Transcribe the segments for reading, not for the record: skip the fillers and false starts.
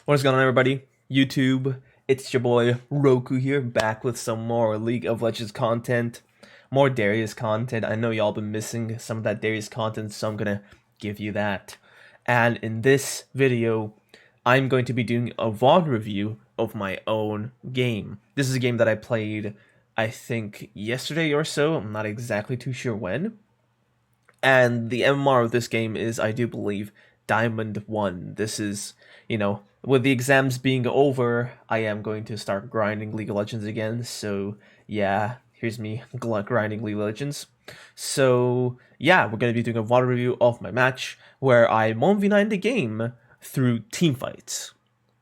What's going on, everybody? YouTube, it's your boy Roku here, back with some more League of Legends content, more Darius content. I know y'all been missing some of that Darius content, so I'm gonna give you that. And in this video, I'm going to be doing a VOD review of my own game. This is a game that I played, I think, yesterday or so. I'm not exactly too sure when. And the MMR of this game is, I do believe, Diamond 1. This is, with the exams being over, I am going to start grinding League of Legends again. So, yeah, here's me grinding League of Legends. So, yeah, we're going to be doing a VOD review of my match where I 1v9 the game through Teamfights.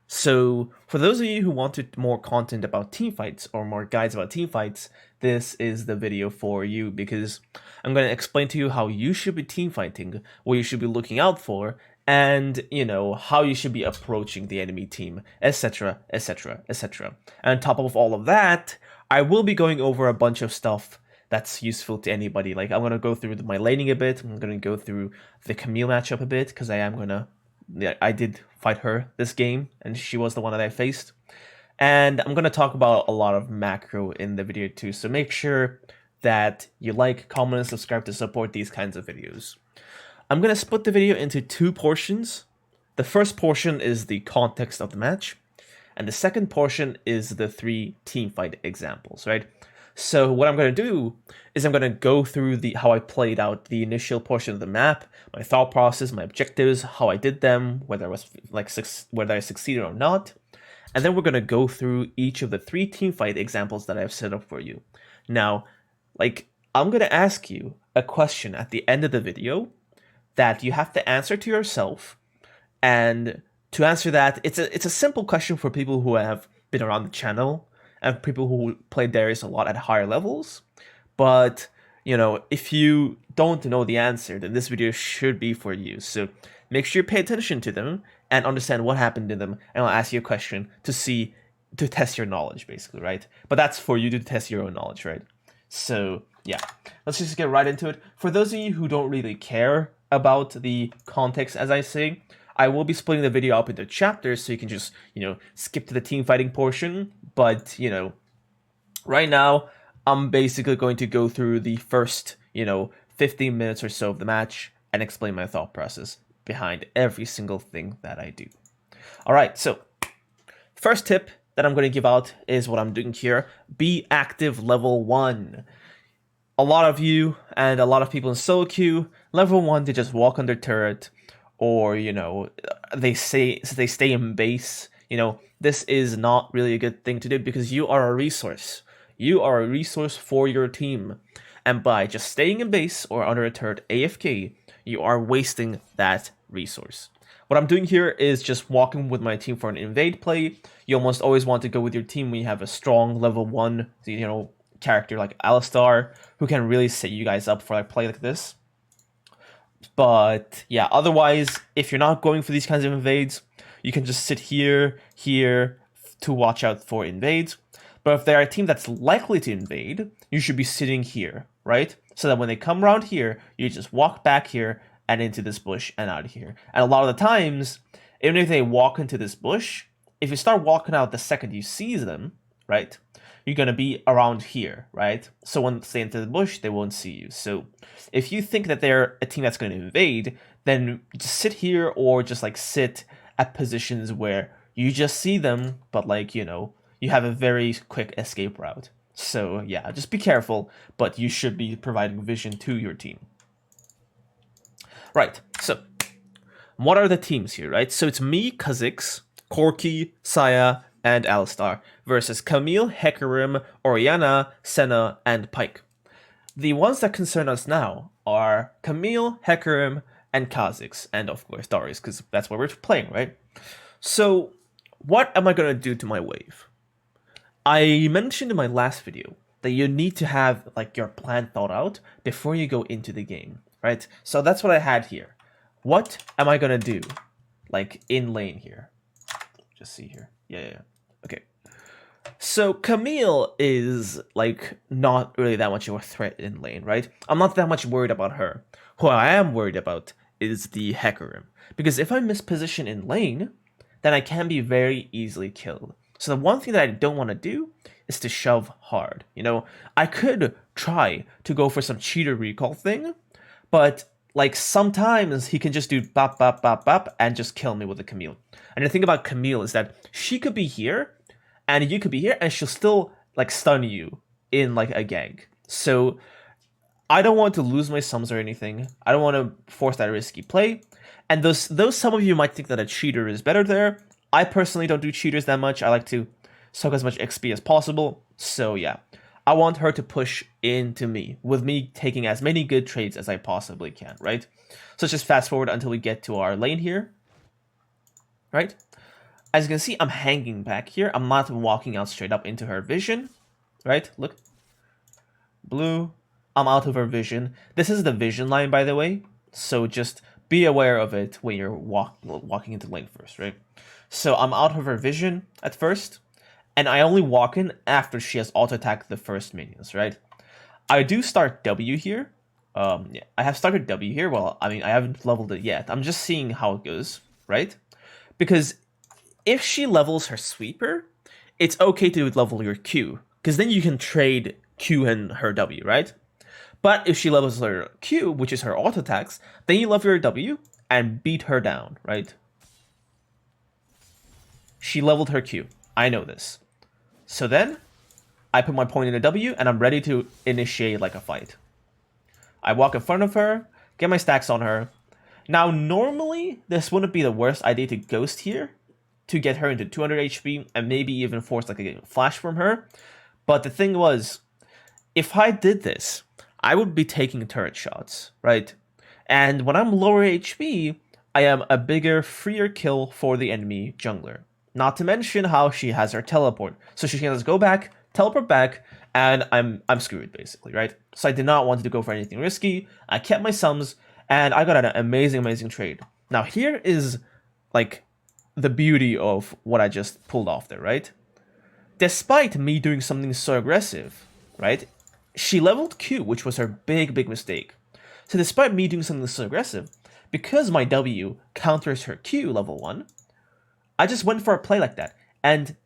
So, for those of you who wanted more content about teamfights or more guides about teamfights, this is the video for you because I'm going to explain to you how you should be teamfighting, what you should be looking out for, and, how you should be approaching the enemy team, etc., etc., etc. And on top of all of that, I will be going over a bunch of stuff that's useful to anybody. Like, I'm going to go through my laning a bit, I'm going to go through the Camille matchup a bit, because I did fight her this game, and she was the one that I faced. And I'm going to talk about a lot of macro in the video too, so make sure that you like, comment, and subscribe to support these kinds of videos. I'm going to split the video into two portions. The first portion is the context of the match, and the second portion is the 3 teamfight examples, right? So what I'm going to do is I'm going to go through how I played out the initial portion of the map, my thought process, my objectives, how I did them, whether I succeeded or not, and then we're going to go through each of the 3 teamfight examples that I've set up for you. Now, I'm going to ask you a question at the end of the video that you have to answer to yourself, and to answer that, it's a simple question for people who have been around the channel and people who play Darius a lot at higher levels. But, if you don't know the answer, then this video should be for you. So make sure you pay attention to them and understand what happened to them, and I'll ask you a question to test your knowledge, basically, right? But that's for you to test your own knowledge, right? So, yeah, let's just get right into it. For those of you who don't really care about the context, as I say, I will be splitting the video up into chapters, so you can just, skip to the team fighting portion. But, right now, I'm basically going to go through the first, 15 minutes or so of the match and explain my thought process behind every single thing that I do. All right, so first tip that I'm going to give out is what I'm doing here. Be active level 1. A lot of you and a lot of people in SoloQ, level 1, they just walk on their turret, or, they stay in base. This is not really a good thing to do because you are a resource. You are a resource for your team. And by just staying in base or under a turret AFK, you are wasting that resource. What I'm doing here is just walking with my team for an invade play. You almost always want to go with your team when you have a strong level 1, character like Alistar, who can really set you guys up for a play like this. But yeah, otherwise, if you're not going for these kinds of invades, you can just sit here to watch out for invades. But if they're a team that's likely to invade, you should be sitting here, right? So that when they come around here, you just walk back here and into this bush and out of here. And a lot of the times, even if they walk into this bush, if you start walking out the second you see them, right, you're going to be around here, right? So once they enter the bush, they won't see you. So if you think that they're a team that's going to invade, then just sit here or just sit at positions where you just see them, but you have a very quick escape route. So yeah, just be careful, but you should be providing vision to your team. Right, so what are the teams here, right? So it's me, Kha'Zix, Corki, Saya, and Alistar versus Camille, Hecarim, Orianna, Senna, and Pyke. The ones that concern us now are Camille, Hecarim, and Kha'Zix, and of course Darius, because that's what we're playing, right? So what am I going to do to my wave? I mentioned in my last video that you need to have your plan thought out before you go into the game, right? So that's what I had here. What am I going to do in lane here? Just see here. Yeah. Okay. So Camille is not really that much of a threat in lane, right? I'm not that much worried about her. Who I am worried about is the Hecarim, because if I miss position in lane, then I can be very easily killed. So the one thing that I don't want to do is to shove hard. You know, I could try to go for some cheater recall thing, but like sometimes he can just do bop bop bop bop and just kill me with a Camille. And the thing about Camille is that she could be here and you could be here and she'll still like stun you in like a gag. So I don't want to lose my sums or anything. I don't want to force that risky play. And though some of you might think that a cheater is better there, I personally don't do cheaters that much. I like to soak as much XP as possible. So yeah, I want her to push into me, with me taking as many good trades as I possibly can, right? So let's just fast forward until we get to our lane here, right? As you can see, I'm hanging back here. I'm not walking out straight up into her vision, right? Look. Blue. I'm out of her vision. This is the vision line, by the way. So just be aware of it when you're walking into lane first, right? So I'm out of her vision at first, and I only walk in after she has auto-attacked the first minions, right? I do start W here. Yeah, I have started W here. Well, I mean, I haven't leveled it yet. I'm just seeing how it goes, right? Because if she levels her sweeper, it's okay to level your Q, because then you can trade Q and her W, right? But if she levels her Q, which is her auto attacks, then you level your W and beat her down, right? She leveled her Q. I know this. So then, I put my point in a W and I'm ready to initiate like a fight. I walk in front of her, get my stacks on her. Now, normally, this wouldn't be the worst idea to ghost here, to get her into 200 HP and maybe even force like a flash from her. But the thing was, if I did this, I would be taking turret shots, right? And when I'm lower HP, I am a bigger, freer kill for the enemy jungler. Not to mention how she has her teleport. So she can just go back, teleport back, and I'm screwed basically, right? So I did not want to go for anything risky. I kept my sums, and I got an amazing trade. Now here is like the beauty of what I just pulled off there, right? Despite me doing something so aggressive, right? She leveled Q, which was her big mistake. So despite me doing something so aggressive, because my W counters her Q level 1, I just went for a play like that, and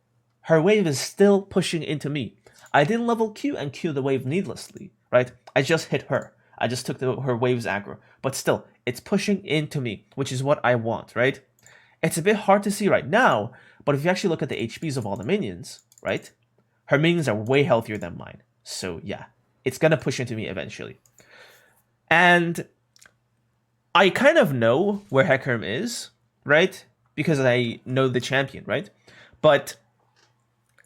her wave is still pushing into me. I didn't level Q and Q the wave needlessly, right? I just hit her. I just took her wave's aggro. But still, it's pushing into me, which is what I want, right? It's a bit hard to see right now, but if you actually look at the HPs of all the minions, right? Her minions are way healthier than mine. So yeah, it's gonna push into me eventually. And I kind of know where Hecarim is, right? Because I know the champion, right? But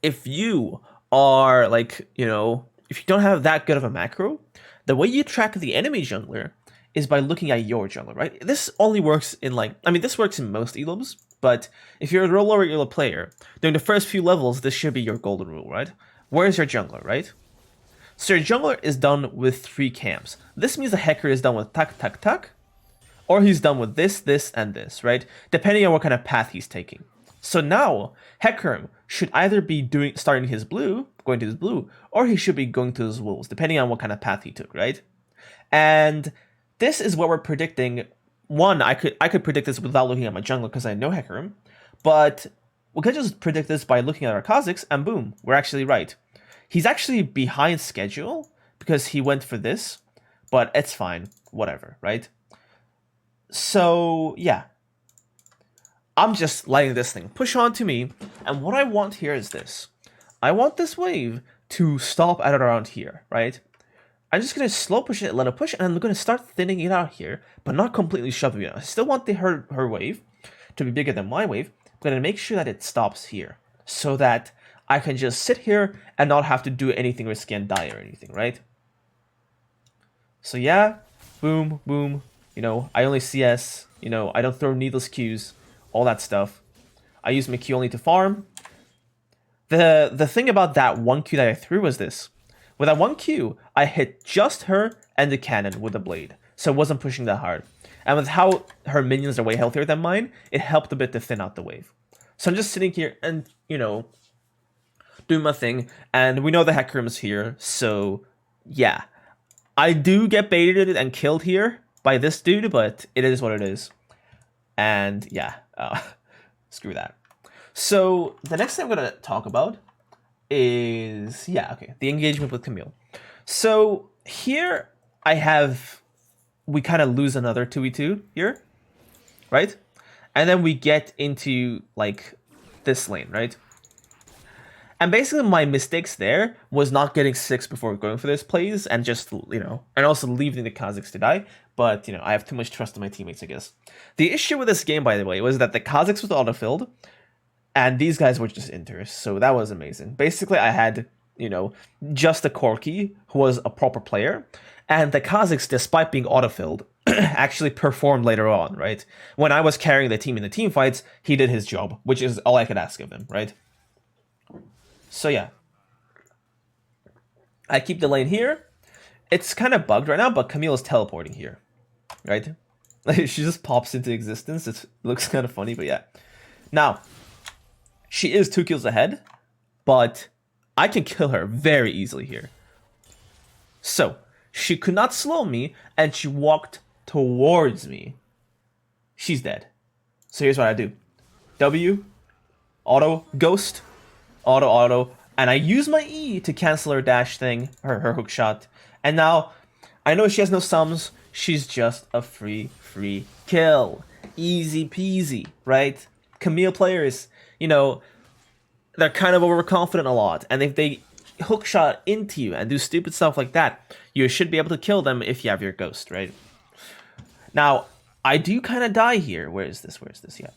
if you are like, you know, if you don't have that good of a macro, the way you track the enemy jungler is by looking at your jungler, right? This only works in like, I mean, this works in most eloms, but if you're a lower elo player, during the first few levels, this should be your golden rule, right? Where's your jungler, right? So your jungler is done with 3 camps. This means the Hecarim is done with tak, or he's done with this, and this, right? Depending on what kind of path he's taking. So now, Hecarim should either be starting his blue, going to his blue, or he should be going to his wolves, depending on what kind of path he took, right? And this is what we're predicting. One, I could predict this without looking at my jungler because I know Hecarim, but we could just predict this by looking at our Kha'Zix, and boom, we're actually right. He's actually behind schedule because he went for this, but it's fine, whatever, right? So yeah, I'm just letting this thing push on to me, and what I want here is this. I want this wave to stop at around here, right? I'm just going to slow push it, let it push, and I'm going to start thinning it out here, but not completely shoving it. I still want her wave to be bigger than my wave. I'm going to make sure that it stops here, so that I can just sit here and not have to do anything risky and die or anything, right? So yeah, boom, boom. You know, I only CS. You know, I don't throw needless Qs, all that stuff. I use my Q only to farm. The thing about that 1 Q that I threw was this. With that 1 Q, I hit just her and the cannon with the blade, so it wasn't pushing that hard. And with how her minions are way healthier than mine, it helped a bit to thin out the wave. So I'm just sitting here and, you know, doing my thing, and we know the Hecarim is here, so yeah. I do get baited and killed here by this dude, but it is what it is. And yeah, screw that. So the next thing I'm gonna talk about is the engagement with Camille. So here we kind of lose another 2v2 here, right? And then we get into like this lane, right? And basically my mistakes there was not getting 6 before going for this plays and just, and also leaving the Kazakhs to die. But, I have too much trust in my teammates, I guess. The issue with this game, by the way, was that the Kazakhs was autofilled and these guys were just inters. So that was amazing. Basically, I had, just a Corki who was a proper player. And the Kazakhs, despite being autofilled, actually performed later on, right? When I was carrying the team in the team fights, he did his job, which is all I could ask of him, right? So yeah, I keep the lane here. It's kind of bugged right now, but Camille is teleporting here, right? She just pops into existence. It looks kind of funny, but yeah. Now, she is 2 kills ahead, but I can kill her very easily here. So, she could not slow me, and she walked towards me. She's dead. So here's what I do. W, auto, ghost, auto, and I use my E to cancel her dash thing, her hook shot. And now, I know she has no sums, she's just a free kill. Easy peasy, right? Camille players, they're kind of overconfident a lot, and if they hook shot into you and do stupid stuff like that, you should be able to kill them if you have your ghost, right? Now, I do kind of die here. Where is this? Yeah.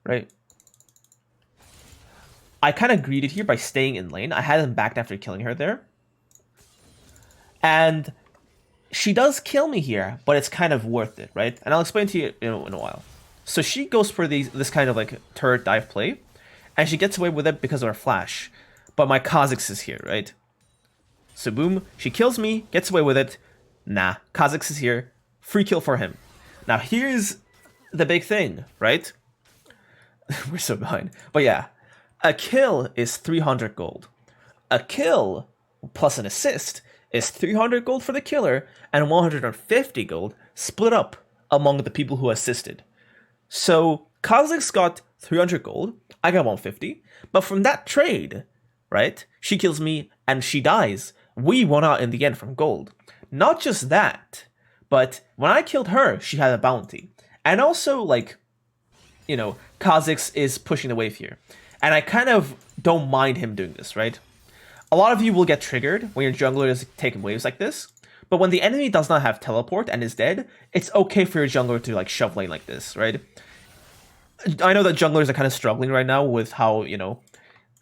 Right? I kind of greeted here by staying in lane. I had him backed after killing her there. And she does kill me here, but it's kind of worth it, right? And I'll explain to you in a while. So she goes for this kind of like turret dive play, and she gets away with it because of her flash. But my Kazakhs is here, right? So boom, she kills me, gets away with it. Nah, Kazakhs is here. Free kill for him. Now here's the big thing, right? We're so behind. But yeah, a kill is 300 gold. A kill plus an assist is 300 gold for the killer and 150 gold split up among the people who assisted. So Kazakhs got 300 gold, I got 150, but from that trade, right, she kills me and she dies. We won out in the end from gold. Not just that, but when I killed her, she had a bounty. And also, like, Kazakhs is pushing the wave here. And I kind of don't mind him doing this, right? A lot of you will get triggered when your jungler is taking waves like this. But when the enemy does not have teleport and is dead, it's okay for your jungler to, like, shove lane like this, right? I know that junglers are kind of struggling right now with how,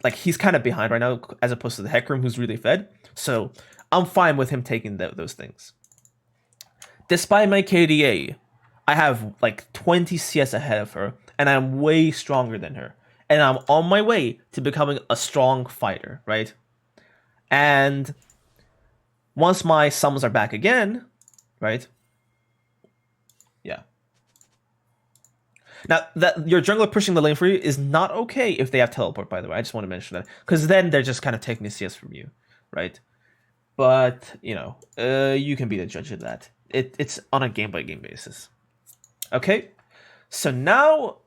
like, he's kind of behind right now as opposed to the Hecarim who's really fed. So I'm fine with him taking those things. Despite my KDA, I have like 20 CS ahead of her, and I'm way stronger than her. And I'm on my way to becoming a strong fighter, right? And once my sums are back again, right? Yeah. Now, that your jungler pushing the lane for you is not okay if they have teleport, by the way. I just want to mention that. Because then they're just kind of taking the CS from you, right? But, you can be the judge of that. It's on a game-by-game basis. Okay? So now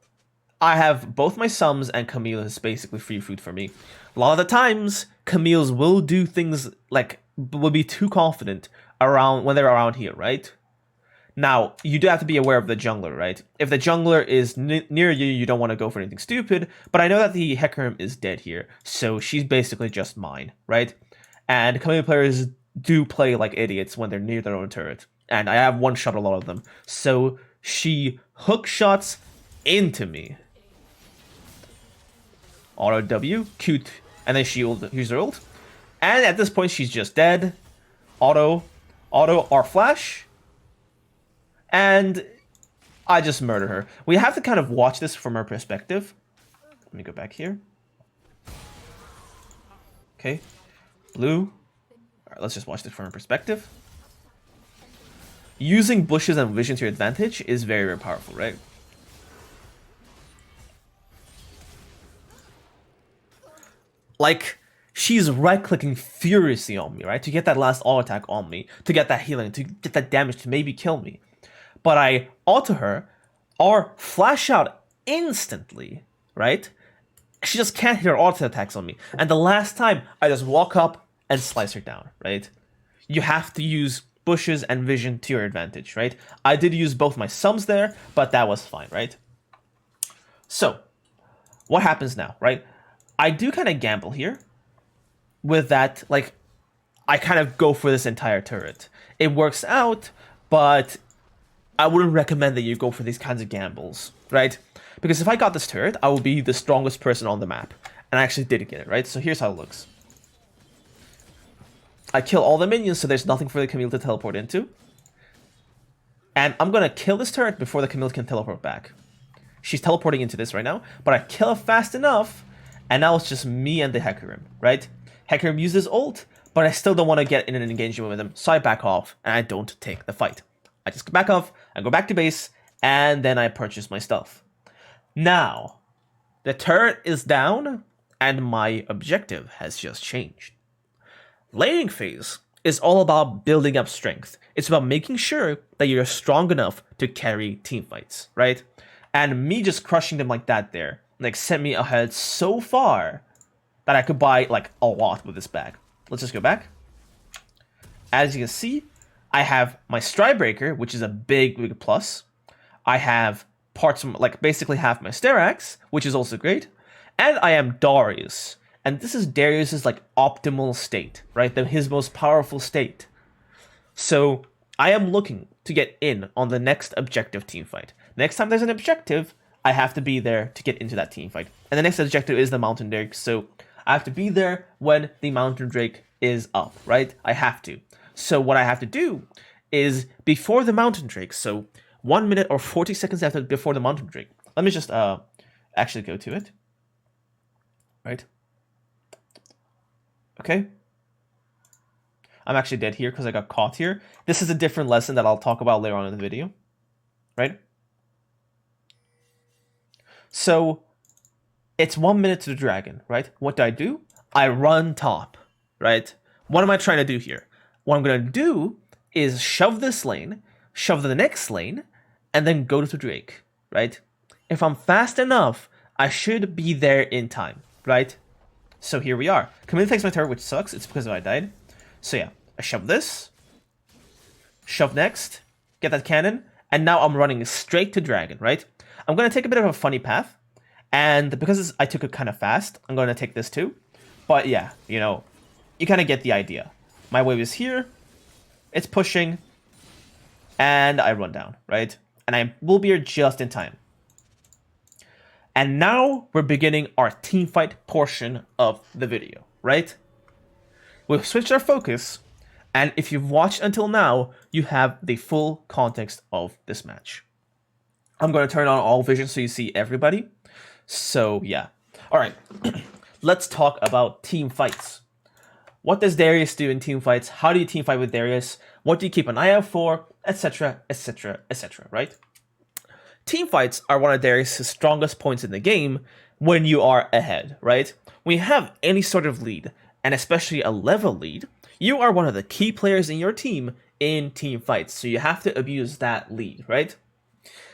I have both my sums and Camille is basically free food for me. A lot of the times, Camille's will do things like, will be too confident around when they're around here, right? Now, you do have to be aware of the jungler, right? If the jungler is near you, you don't want to go for anything stupid, but I know that the Hecarim is dead here, so she's basically just mine, right? And Camille players do play like idiots when they're near their own turret, and I have one-shot a lot of them, so she hook shots into me. Auto W, cute, and then she use her ult, and at this point she's just dead. Auto R flash, and I just murder her. We have to kind of watch this from her perspective. Let me go back here. Okay, blue. All right, let's just watch this from her perspective. Using bushes and vision to your advantage is very, very powerful, right? Like, she's right-clicking furiously on me, right? To get that last auto attack on me, to get that healing, to get that damage, to maybe kill me. But I auto her, or flash out instantly, right? she just can't hit her auto attacks on me. And the last time, I just walk up and slice her down, right? You have to use bushes and vision to your advantage, right? I did use both my sums there, but that was fine, right? So, what happens now, right? I do kind of gamble here with that, like, I kind of go for this entire turret. It works out, but I wouldn't recommend that you go for these kinds of gambles, right? Because if I got this turret, I would be the strongest person on the map. And I actually did get it, right? So here's how it looks. I kill all the minions, so there's nothing for the Camille to teleport into. And I'm going to kill this turret before the Camille can teleport back. She's teleporting into this right now, but I kill her fast enough, and now it's just me and the Hecarim, right? Hecarim uses ult, but I still don't want to get in an engagement with him, so I back off, and I don't take the fight. I just back off, I go back to base, and then I purchase my stuff. Now, the turret is down, and my objective has just changed. Laning phase is all about building up strength. It's about making sure that you're strong enough to carry team fights, right? And me just crushing them like that there, like, sent me ahead so far that I could buy, like, a lot with this bag. Let's just go back. As you can see, I have my Stridebreaker, which is a big plus. I have parts from, like, basically half my Sterax, which is also great. And I am Darius. And this is Darius's, like, optimal state, right? His most powerful state. So I am looking to get in on the next objective team fight. Next time there's an objective, I have to be there to get into that team fight. And the next objective is the Mountain Drake, so I have to be there when the Mountain Drake is up, right? I have to. So what I have to do is before the Mountain Drake, so 1 minute or 40 seconds before the Mountain Drake. Let me just actually go to it. Right? Okay. I'm actually dead here because I got caught here. This is a different lesson that I'll talk about later on in the video. Right? So, it's 1 minute to the dragon, right? What do? I run top, right? What am I trying to do here? What I'm going to do is shove this lane, shove the next lane, and then go to the Drake, right? If I'm fast enough, I should be there in time, right? So here we are. Camille takes my turret, which sucks. It's because I died. So yeah, I shove this, shove next, get that cannon, and now I'm running straight to dragon, right? I'm going to take a bit of a funny path, and because I took it kind of fast, I'm going to take this too. But yeah, you know, you kind of get the idea. My wave is here, it's pushing, and I run down, right? And I will be here just in time. And now we're beginning our team fight portion of the video, right? We've switched our focus, and if you've watched until now, you have the full context of this match. I'm going to turn on all vision so you see everybody. So, yeah. Alright, let's talk about team fights. What does Darius do in team fights? How do you team fight with Darius? What do you keep an eye out for? Etc, etc, etc, right? Team fights are one of Darius' strongest points in the game when you are ahead, right? When you have any sort of lead, and especially a level lead, you are one of the key players in your team in team fights, so you have to abuse that lead, right?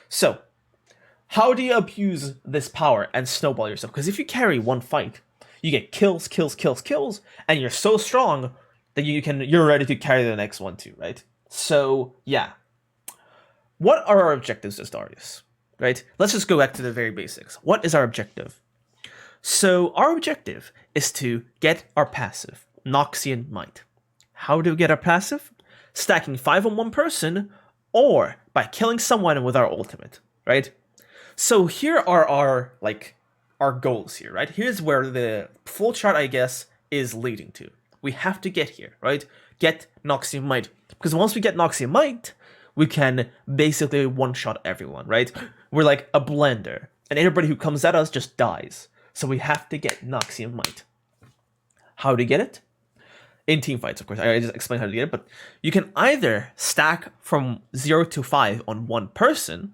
So, how do you abuse this power and snowball yourself? Because if you carry one fight, you get kills, and you're so strong that you're ready to carry the next one too, right? So, yeah. What are our objectives as Darius, right? Let's just go back to the very basics. What is our objective? So, our objective is to get our passive, Noxian Might. How do we get our passive? Stacking 5 on one person, or by killing someone with our ultimate, right? So here are our goals here, right? Here's where the full chart, I guess, is leading to. We have to get here, right? Get Noxian Might. Because once we get Noxian Might, we can basically one-shot everyone, right? We're like a blender, and everybody who comes at us just dies. So we have to get Noxian Might. How to get it? In team fights, of course. I just explained how to get it, but you can either stack from 0 to 5 on one person,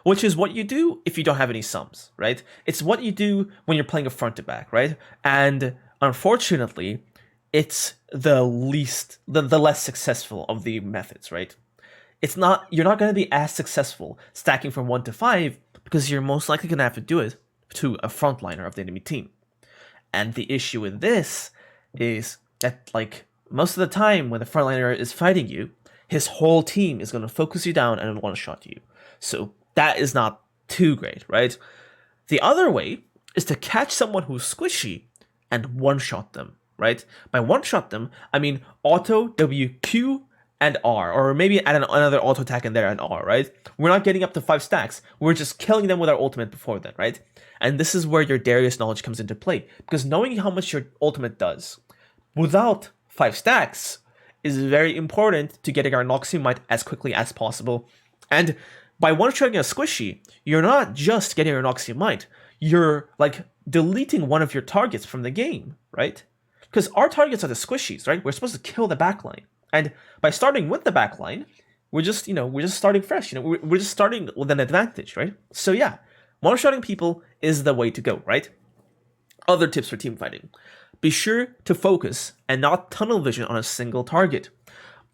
which is what you do if you don't have any sums, right? It's what you do when you're playing a front to back, right? And unfortunately, it's the less successful of the methods, right? You're not going to be as successful stacking from 1 to 5 because you're most likely going to have to do it to a frontliner of the enemy team. And the issue with this is that, like, most of the time when the frontliner is fighting you, his whole team is going to focus you down and one-shot you. So that is not too great, right? The other way is to catch someone who's squishy and one-shot them, right? By one-shot them, I mean auto, W, Q, and R, or maybe add another auto attack in there and R, right? We're not getting up to 5 stacks. We're just killing them with our ultimate before that, right? And this is where your Darius knowledge comes into play, because knowing how much your ultimate does without 5 stacks is very important to getting our Noxy Might as quickly as possible. And by one-shotting a squishy, you're not just getting your Noxy Might, you're like deleting one of your targets from the game, right? Because our targets are the squishies, right? We're supposed to kill the backline. And by starting with the backline, we're just starting fresh, we're just starting with an advantage, right? So yeah, one-shotting people is the way to go, right? Other tips for team fighting. Be sure to focus and not tunnel vision on a single target.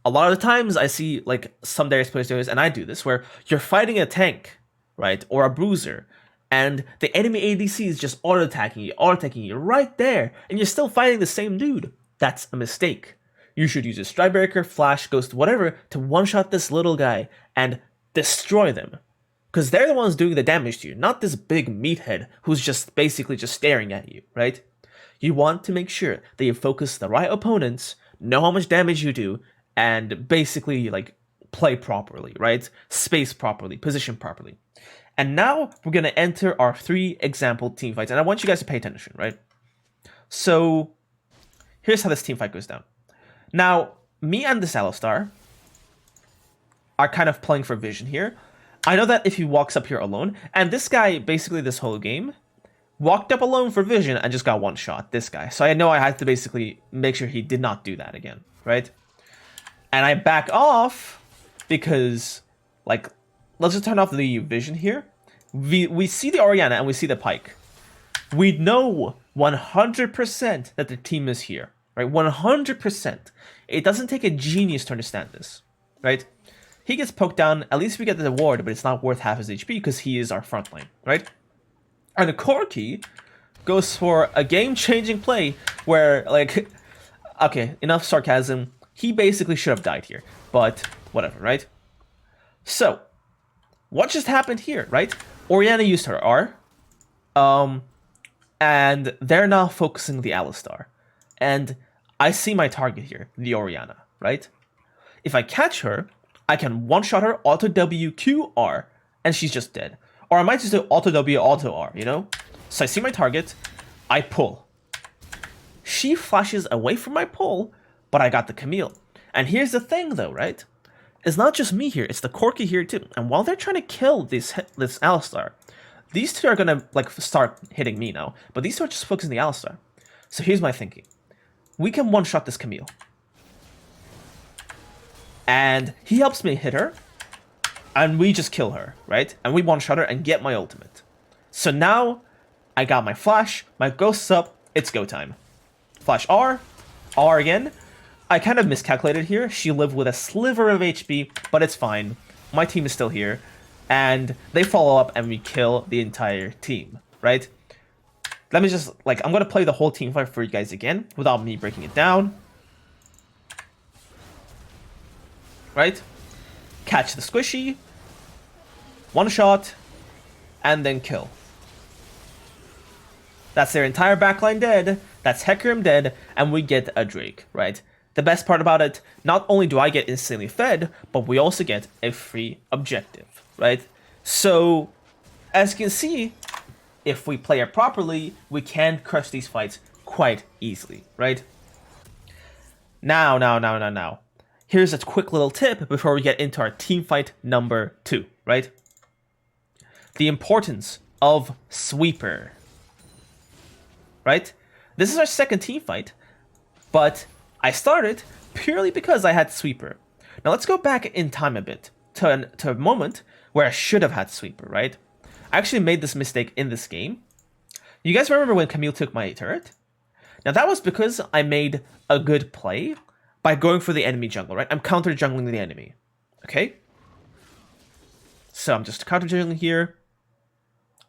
A lot of the times I see like some Darius players do this, and I do this, where you're fighting a tank, right, or a bruiser, and the enemy ADC is just auto-attacking you right there, and you're still fighting the same dude. That's a mistake. You should use a Strike Breaker, Flash, Ghost, whatever, to one-shot this little guy and destroy them. Because they're the ones doing the damage to you, not this big meathead who's just basically just staring at you, right? You want to make sure that you focus the right opponents, know how much damage you do, and basically like play properly, right? Space properly, position properly. And now we're going to enter our 3 example team fights, and I want you guys to pay attention, right? So here's how this team fight goes down. Now, me and this Alistar are kind of playing for vision here. I know that if he walks up here alone, and this guy, basically this whole game, walked up alone for vision and just got one shot, this guy. So I know I had to basically make sure he did not do that again, right? And I back off because, like, let's just turn off the vision here. We see the Orianna and we see the Pyke. We know 100% that the team is here, right? 100%. It doesn't take a genius to understand this, right? He gets poked down, at least we get the ward, but it's not worth half his HP because he is our front line, right? And the Corki goes for a game-changing play where, like, okay, enough sarcasm. He basically should have died here, but whatever, right? So, what just happened here, right? Orianna used her R, and they're now focusing the Alistar. And I see my target here, the Orianna, right? If I catch her, I can one-shot her, auto W, Q, R, and she's just dead. Or I might just do auto W, auto R, So I see my target, I pull. She flashes away from my pull, but I got the Camille. And here's the thing though, right? It's not just me here, it's the Corki here too. And while they're trying to kill this Alistar, these two are gonna like start hitting me now. But these two are just focusing the Alistar. So here's my thinking. We can one-shot this Camille. And he helps me hit her. And we just kill her, right? And we one-shot her and get my ultimate. So now, I got my flash, my ghost's up, it's go time. Flash R, R again. I kind of miscalculated here. She lived with a sliver of HP, but it's fine. My team is still here. And they follow up and we kill the entire team, right? Let me just, like, I'm going to play the whole team fight for you guys again without me breaking it down. Right? Catch the squishy, one shot, and then kill. That's their entire backline dead, that's Hecarim dead, and we get a Drake, right? The best part about it, not only do I get instantly fed, but we also get a free objective, right? So, as you can see, if we play it properly, we can crush these fights quite easily, right? Now. Here's a quick little tip before we get into our team fight number 2, right? The importance of Sweeper, right? This is our second team fight, but I started purely because I had Sweeper. Now let's go back in time a bit to a moment where I should have had Sweeper, right? I actually made this mistake in this game. You guys remember when Camille took my turret? Now that was because I made a good play by going for the enemy jungle, right? I'm counter-jungling the enemy, okay? So I'm just counter-jungling here,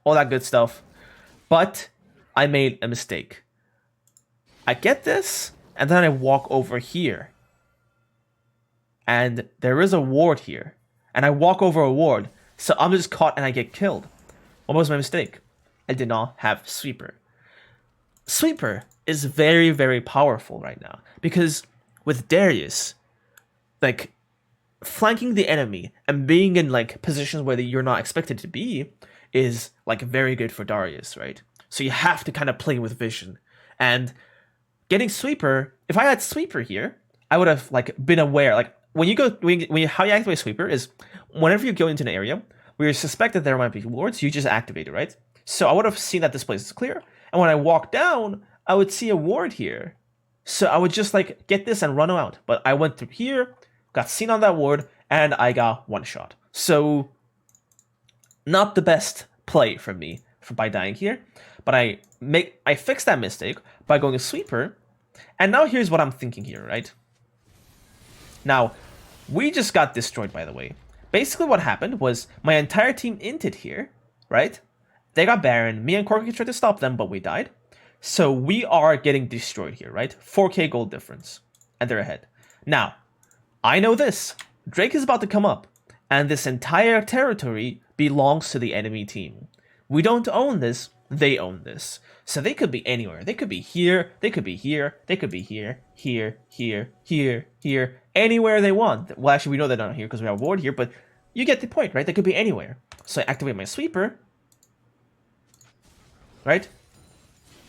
all that good stuff. But I made a mistake. I get this, and then I walk over here. And there is a ward here. And I walk over a ward, so I'm just caught and I get killed. What was my mistake? I did not have Sweeper. Sweeper is very, very powerful right now. Because with Darius, like, flanking the enemy and being in, like, positions where you're not expected to be is, like, very good for Darius, right? So you have to kind of play with vision. And getting Sweeper, if I had Sweeper here, I would have, like, been aware. Like, how you activate Sweeper is whenever you go into an area where you suspect that there might be wards, you just activate it, right? So I would have seen that this place is clear, and when I walk down, I would see a ward here. So I would just, like, get this and run out. But I went through here, got seen on that ward, and I got one shot. So not the best play for me by dying here, but I fixed that mistake by going a Sweeper, and now here's what I'm thinking here, right? Now, we just got destroyed, by the way. Basically what happened was my entire team inted here, right? They got Baron. Me and Corky tried to stop them, but we died. So we are getting destroyed here, right? 4k gold difference. And they're ahead. Now, I know this. Drake is about to come up. And this entire territory belongs to the enemy team. We don't own this. They own this. So they could be anywhere. They could be here. They could be here. They could be here. Here. Here. Here. Here. Anywhere they want. Well, actually, we know they're not here because we have a ward here. But you get the point, right? They could be anywhere. So I activate my Sweeper. Right?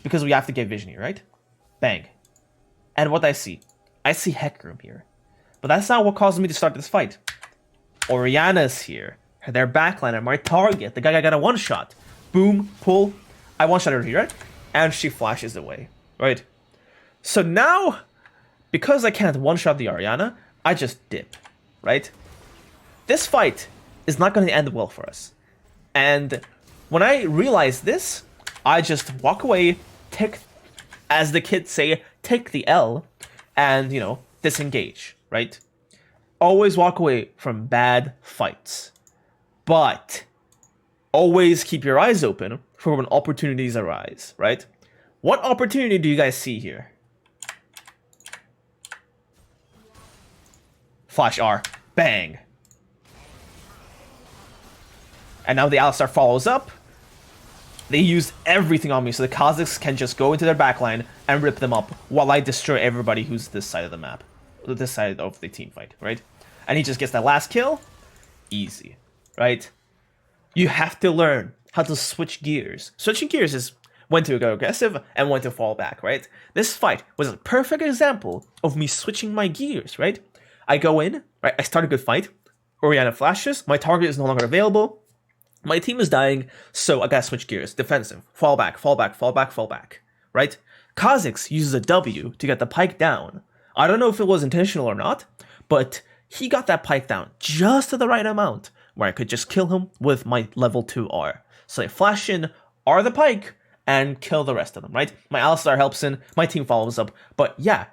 Because we have to get vision here, right? Bang. And what I see Heck Room here. But that's not what caused me to start this fight. Orianna's here. Their backline are my target. The guy got a one-shot. Boom, pull. I one-shot her here, right? And she flashes away, right? So now, because I can't one-shot the Orianna, I just dip, right? This fight is not going to end well for us. And when I realize this, I just walk away, take, as the kids say, take the L, and, you know, disengage, right? Always walk away from bad fights. But always keep your eyes open for when opportunities arise, right? What opportunity do you guys see here? Flash R. Bang. And now the Alistar follows up. They use everything on me, so the Kazakhs can just go into their backline and rip them up while I destroy everybody who's this side of the map. This side of the team fight, right? And he just gets that last kill. Easy, right? You have to learn how to switch gears. Switching gears is when to go aggressive and when to fall back, right? This fight was a perfect example of me switching my gears, right? I go in, right? I start a good fight. Orianna flashes. My target is no longer available. My team is dying, so I gotta switch gears. Defensive. Fall back, fall back, fall back, fall back, right? Kha'Zix uses a W to get the pike down. I don't know if it was intentional or not, but he got that pike down just to the right amount where I could just kill him with my level 2 R. So I flash in, R the pike, and kill the rest of them, right? My Alistar helps in, my team follows up, but yeah,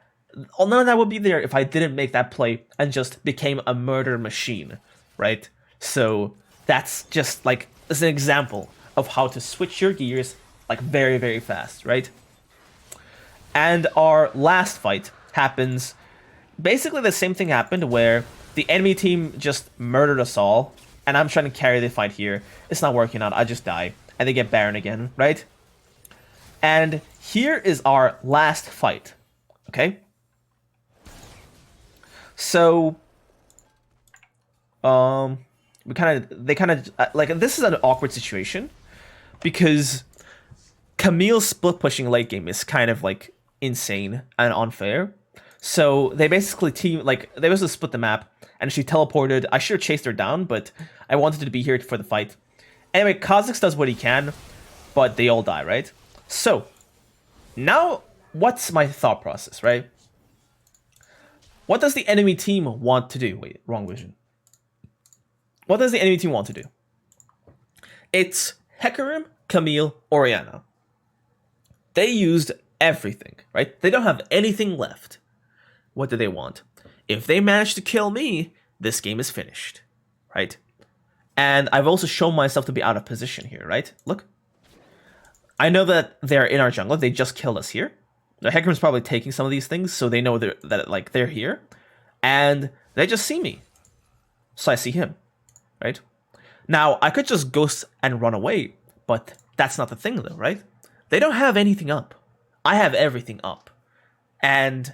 none of that would be there if I didn't make that play and just became a murder machine, right? So that's just like, as an example of how to switch your gears like very, very fast, right? And our last fight happens, basically the same thing happened where the enemy team just murdered us all, and I'm trying to carry the fight here. It's not working out, I just die, and they get Baron again, right? And here is our last fight, okay? So, they kind of, like, this is an awkward situation, because Camille's split pushing late game is kind of, like, insane and unfair. So they basically they basically split the map, and she teleported. I should have chased her down, but I wanted to be here for the fight. Anyway, Kha'Zix does what he can, but they all die, right? So, now, what's my thought process, right? What does the enemy team want to do? Wait, wrong vision. What does the enemy team want to do? It's Hecarim, Camille, Orianna. They used everything, right? They don't have anything left. What do they want? If they manage to kill me, this game is finished, right? And I've also shown myself to be out of position here, right? Look. I know that they're in our jungle. They just killed us here. The Hecarim's probably taking some of these things, so they know that like they're here, and they just see me. So I see him, right? Now I could just ghost and run away, but that's not the thing, though, right? They don't have anything up. I have everything up, and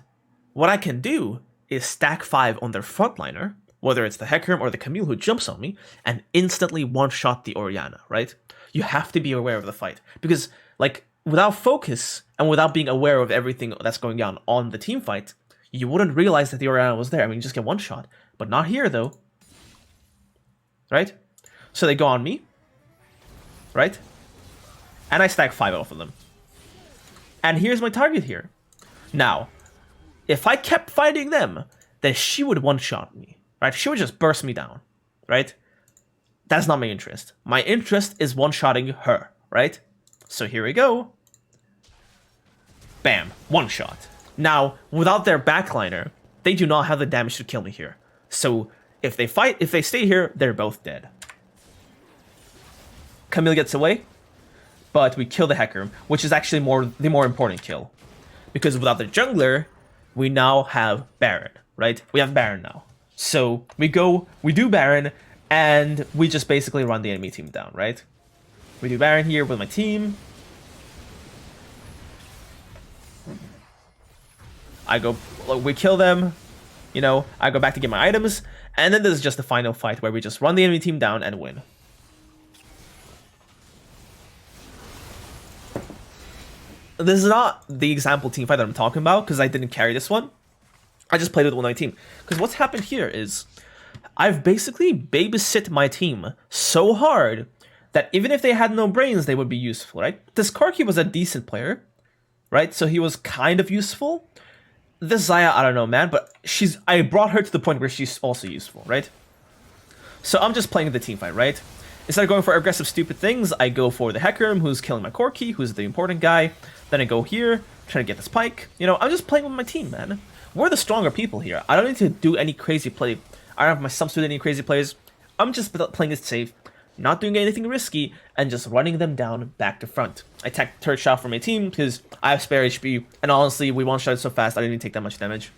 what I can do is stack 5 on their frontliner, whether it's the Hecarim or the Camille who jumps on me, and instantly one-shot the Orianna, right? You have to be aware of the fight, because like without focus and without being aware of everything that's going on the team fight, you wouldn't realize that the Orianna was there. I mean, you just get one shot, but not here though, right? So they go on me, right? And I stack 5 off of them. And here's my target here. Now, if I kept fighting them, then she would one-shot me, right? She would just burst me down, right? That's not my interest. My interest is one-shotting her, right? So here we go. Bam, one shot. Now, without their backliner, they do not have the damage to kill me here. So if they stay here, they're both dead. Camille gets away, but we kill the Hecarim, which is actually the more important kill. Because without the jungler, we now have Baron, right? We have Baron now. So we do Baron, and we just basically run the enemy team down, right? We do Baron here with my team. We kill them, you know, I go back to get my items, and then this is just the final fight where we just run the enemy team down and win. This is not the example team fight that I'm talking about, because I didn't carry this one. I just played with one of my team. Because what's happened here is, I've basically babysit my team so hard that even if they had no brains, they would be useful, right? This Corki was a decent player, right? So he was kind of useful. This Xayah, I don't know, man, but I brought her to the point where she's also useful, right? So I'm just playing the team fight, right? Instead of going for aggressive, stupid things, I go for the Hecarim, who's killing my Corki, who's the important guy. Then I go here, trying to get this Pike. You know, I'm just playing with my team, man. We're the stronger people here. I don't need to do any crazy play. I don't have my subs do any crazy plays. I'm just playing it safe, not doing anything risky, and just running them down back to front. I attacked third shot for my team because I have spare HP, and honestly, we one-shot so fast I didn't even take that much damage.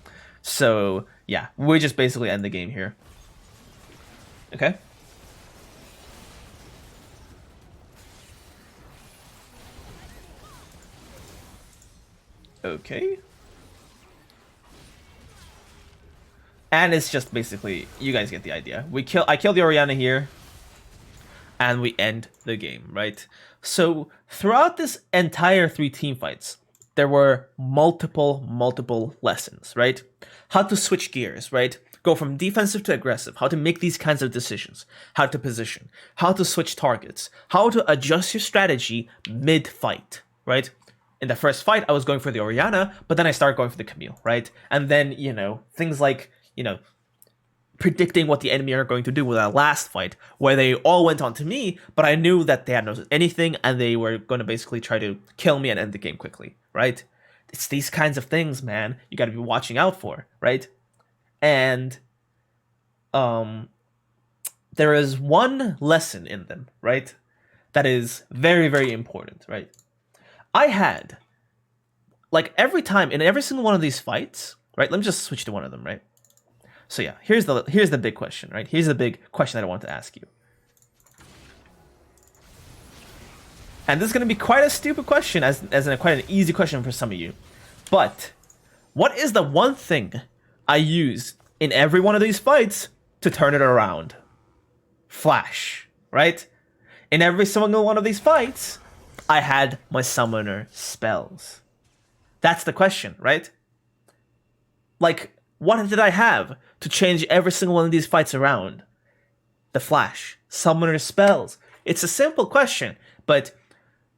So, yeah, we just basically end the game here. Okay? Okay. And it's just basically, you guys get the idea. I kill the Orianna here, and we end the game, right? So throughout this entire 3 team fights, there were multiple lessons, right? How to switch gears, right? Go from defensive to aggressive, how to make these kinds of decisions, how to position, how to switch targets, how to adjust your strategy mid-fight, right? In the first fight, I was going for the Orianna, but then I started going for the Camille, right? And then, you know, things like, you know, predicting what the enemy are going to do with that last fight, where they all went on to me, but I knew that they had no anything, and they were going to basically try to kill me and end the game quickly, right? It's these kinds of things, man, you got to be watching out for, right? And there is one lesson in them, right, that is very important, right? I had, like, every time, in every single one of these fights, right, let me just switch to one of them, right? So yeah, here's the big question, right? Here's the big question that I want to ask you. And this is going to be quite a stupid question, as in quite an easy question for some of you. But what is the one thing I use in every one of these fights to turn it around? Flash, right? In every single one of these fights, I had my summoner spells. That's the question, right? Like, what did I have to change every single one of these fights around? The Flash, summoner spells. It's a simple question, but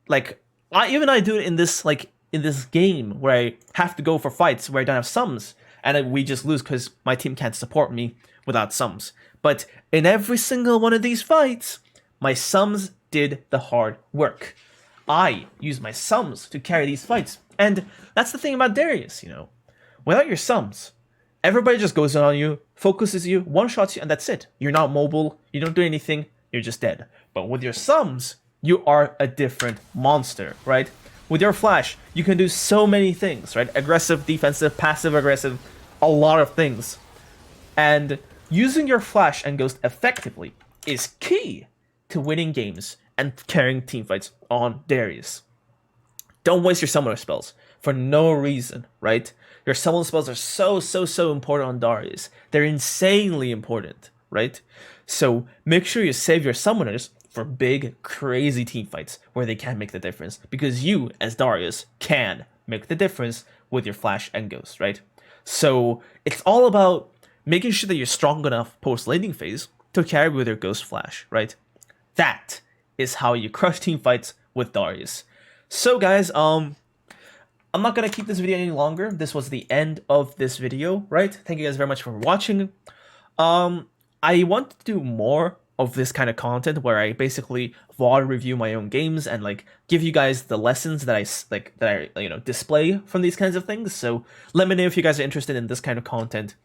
like I do it in this game where I have to go for fights where I don't have sums, and we just lose because my team can't support me without sums. But in every single one of these fights, my sums did the hard work. I use my sums to carry these fights, and that's the thing about Darius, you know. Without your sums, everybody just goes in on you, focuses you, one-shots you, and that's it. You're not mobile, you don't do anything, you're just dead. But with your sums, you are a different monster, right? With your flash, you can do so many things, right? Aggressive, defensive, passive aggressive, a lot of things. And using your flash and ghost effectively is key to winning games and carrying teamfights on Darius. Don't waste your summoner spells for no reason, right? Your summon spells are so important on Darius. They're insanely important, right? So make sure you save your summoners for big, crazy team fights where they can make the difference, because you, as Darius, can make the difference with your flash and ghost, right? So it's all about making sure that you're strong enough post-laning phase to carry with your ghost flash, right? That is how you crush team fights with Darius. So guys, I'm not gonna keep this video any longer. This was the end of this video, right? Thank you guys very much for watching. I want to do more of this kind of content where I basically VOD review my own games and like give you guys the lessons that I display from these kinds of things. So let me know if you guys are interested in this kind of content.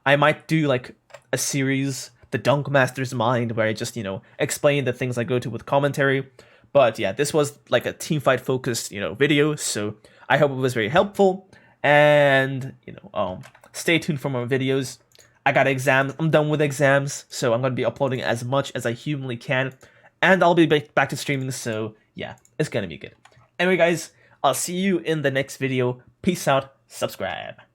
I might do like a series, The Dunk Master's Mind, where I just, explain the things I go to with commentary. But yeah, this was like a teamfight focused, video. So I hope it was very helpful. And, stay tuned for more videos. I got exams. I'm done with exams. So I'm going to be uploading as much as I humanly can. And I'll be back to streaming. So yeah, it's going to be good. Anyway, guys, I'll see you in the next video. Peace out. Subscribe.